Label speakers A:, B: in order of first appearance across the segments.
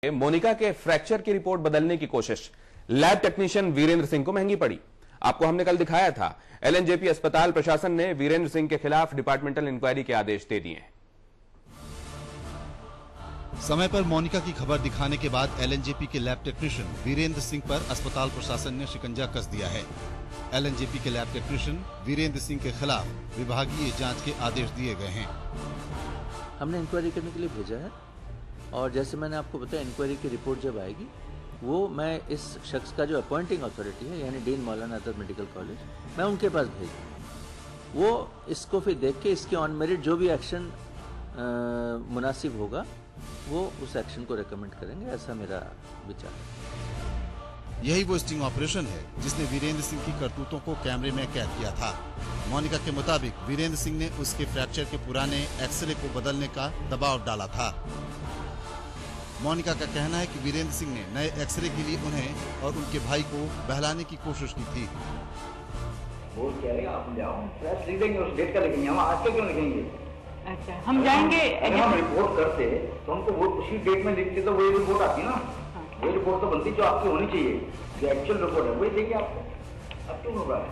A: मोनिका के फ्रैक्चर की रिपोर्ट बदलने की कोशिश लैब टेक्नीशियन वीरेंद्र सिंह को महंगी पड़ी। आपको हमने कल दिखाया था। एलएनजेपी अस्पताल प्रशासन ने वीरेंद्र सिंह के खिलाफ डिपार्टमेंटल इंक्वायरी के आदेश दे दिए हैं।
B: समय पर मोनिका की खबर दिखाने के बाद एलएनजेपी के लैब टेक्नीशियन वीरेंद्र सिंह पर अस्पताल प्रशासन ने शिकंजा कस दिया है। एलएनजेपी के लैब टेक्नीशियन वीरेंद्र सिंह के खिलाफ विभागीय जांच के आदेश दिए गए हैं।
C: हमने इंक्वायरी करने के लिए भेजा है और जैसे मैंने आपको बताया, इंक्वायरी की रिपोर्ट जब आएगी वो मैं इस शख्स का जो अपॉइंटिंग अथॉरिटी है यानी dean Maulana Azad medical college, मैं उनके पास भेज दूँगा। वो इसको फिर देख के इसके ऑन मेरिट जो भी एक्शन मुनासिब होगा वो उस एक्शन को रेकमेंड करेंगे, ऐसा मेरा विचार है।
B: यही वो स्टिंग ऑपरेशन है जिसने वीरेंद्र सिंह की करतूतों को कैमरे में कैद किया था। मोनिका के मुताबिक वीरेंद्र सिंह ने उसके फ्रैक्चर के पुराने एक्सरे को बदलने का दबाव डाला था। मोनिका का कहना है कि वीरेंद्र सिंह ने नए एक्सरे के लिए उन्हें और उनके भाई को बहलाने की कोशिश की थी।
D: बोल कह रहे आप जाओ, फ्लैश लिख देंगे, उस डेट का लिखेंगे, हम आज के क्यों लिखेंगे?
E: अच्छा, हम जाएंगे।
D: अगर हम रिपोर्ट करते तो हमको वो उसी डेट में लिखते तो वही रिपोर्ट आती ना। वही रिपोर्ट तो बनती जो आपकी होनी चाहिए, जो एक्चुअल रिपोर्ट है वही देंगे आपको। अब क्यों होगा?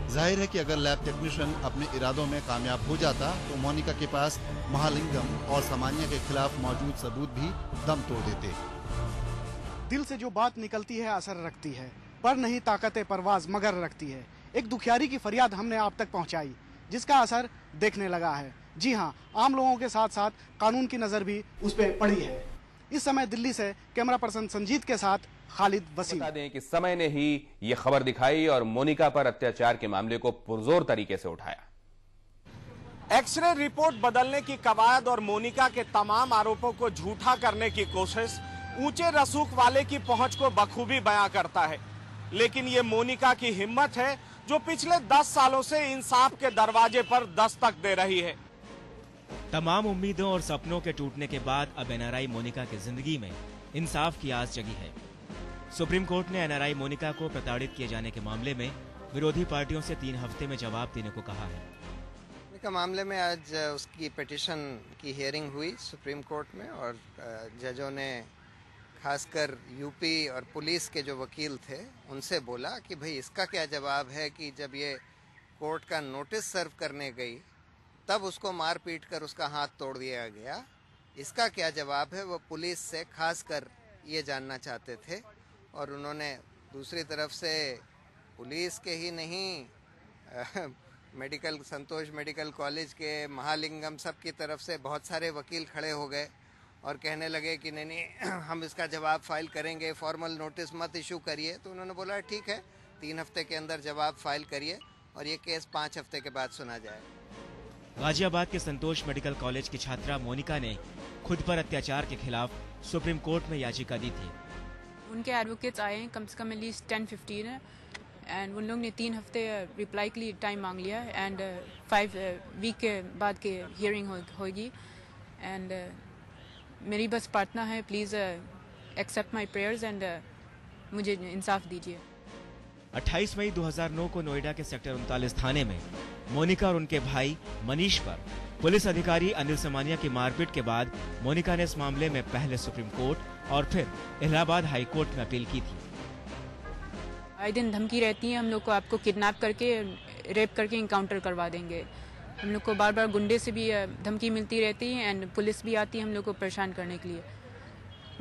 B: जाहिर है कि अगर लैब टेक्नीशियन अपने इरादों में कामयाब हो जाता तो मोनिका के पास महालिंगम और सामान्य के खिलाफ मौजूद सबूत भी दम तोड़ देते।
F: दिल से जो बात निकलती है असर रखती है, पर नहीं ताकत परवाज मगर रखती है। एक दुखियारी की फरियाद हमने आप तक पहुंचाई, जिसका असर देखने लगा है। जी हां, आम लोगों के साथ साथ कानून की नजर भी उस पर पड़ी है। इस समय दिल्ली से कैमरा पर्सन संजीत के साथ खालिद वसीम।
A: बता दें कि समय ने ही ये खबर दिखाई और मोनिका पर अत्याचार के मामले को पुरजोर तरीके से उठाया।
G: एक्सरे रिपोर्ट बदलने की कवायद और मोनिका के तमाम आरोपों को झूठा करने की कोशिश ऊंचे रसूख वाले की पहुंच को बखूबी बयां करता है। लेकिन ये मोनिका की हिम्मत है जो पिछले 10 सालों से इंसाफ के दरवाजे पर दस्तक दे रही है।
H: तमाम उम्मीदों और सपनों के टूटने के बाद अब एनआरआई मोनिका की जिंदगी में इंसाफ की आस जगी है। सुप्रीम कोर्ट ने एनआरआई मोनिका को प्रताड़ित किए जाने के मामले में विरोधी पार्टियों से 3 हफ्ते में जवाब देने को कहा है।
I: मोनिका मामले में आज उसकी पिटीशन की हियरिंग हुई सुप्रीम कोर्ट में और जजों ने खासकर यूपी और पुलिस के जो वकील थे उनसे बोला कि भाई इसका क्या जवाब है कि जब ये कोर्ट का नोटिस सर्व करने गई तब उसको मार पीट कर उसका हाथ तोड़ दिया गया। इसका क्या जवाब है, वो पुलिस से खासकर ये जानना चाहते थे। और उन्होंने दूसरी तरफ से पुलिस के ही नहीं मेडिकल संतोष मेडिकल कॉलेज के महालिंगम सब की तरफ से बहुत सारे वकील खड़े हो गए और कहने लगे कि नहीं हम इसका जवाब फाइल करेंगे, फॉर्मल नोटिस मत इशू करिए। तो उन्होंने बोला ठीक है, 3 हफ्ते के अंदर जवाब फाइल करिए और ये केस 5 हफ्ते के बाद सुना जाए।
H: गाजियाबाद के संतोष मेडिकल कॉलेज की छात्रा मोनिका ने खुद पर अत्याचार के खिलाफ सुप्रीम कोर्ट में याचिका दी थी।
J: उनके एडवोकेट्स आए हैं, कम से कम एटलीस्ट 10-15 है, एंड उन लोग ने 3 हफ्ते रिप्लाई के लिए टाइम मांग लिया एंड 5 वीक के बाद के हियरिंग होगी। एंड मेरी बस प्रार्थना है, please accept my prayers and मुझे इंसाफ दीजिए।
H: 28 मई 2009 को नोएडा के सेक्टर 39 थाने में मोनिका और उनके भाई मनीष पर पुलिस अधिकारी अनिल समानिया की मारपीट के बाद मोनिका ने इस मामले में पहले सुप्रीम कोर्ट और फिर इलाहाबाद हाई कोर्ट में अपील की थी।
J: आए दिन धमकी रहती है हम लोग को, आपको किडनैप करके रेप करके इनकाउंटर करवा देंगे। हम लोग को बार बार गुंडे से भी धमकी मिलती रहती है एंड पुलिस भी आती है हम लोग को परेशान करने के लिए।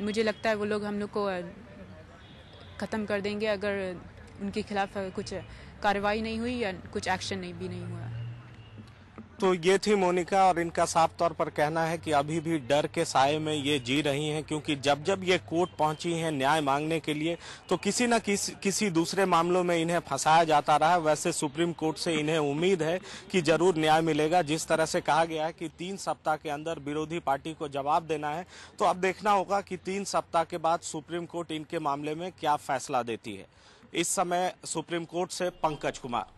J: मुझे लगता है वो लोग हम लोग को ख़त्म कर देंगे अगर उनके खिलाफ कुछ कार्रवाई नहीं हुई या कुछ एक्शन नहीं हुआ।
G: तो ये थी मोनिका और इनका साफ तौर पर कहना है कि अभी भी डर के साए में ये जी रही हैं, क्योंकि जब जब ये कोर्ट पहुंची हैं न्याय मांगने के लिए तो किसी न किसी दूसरे मामलों में इन्हें फंसाया जाता रहा। वैसे सुप्रीम कोर्ट से इन्हें उम्मीद है कि जरूर न्याय मिलेगा। जिस तरह से कहा गया है कि 3 सप्ताह के अंदर विरोधी पार्टी को जवाब देना है, तो अब देखना होगा कि 3 सप्ताह के बाद सुप्रीम कोर्ट इनके मामले में क्या फैसला देती है। इस समय सुप्रीम कोर्ट से पंकज कुमार।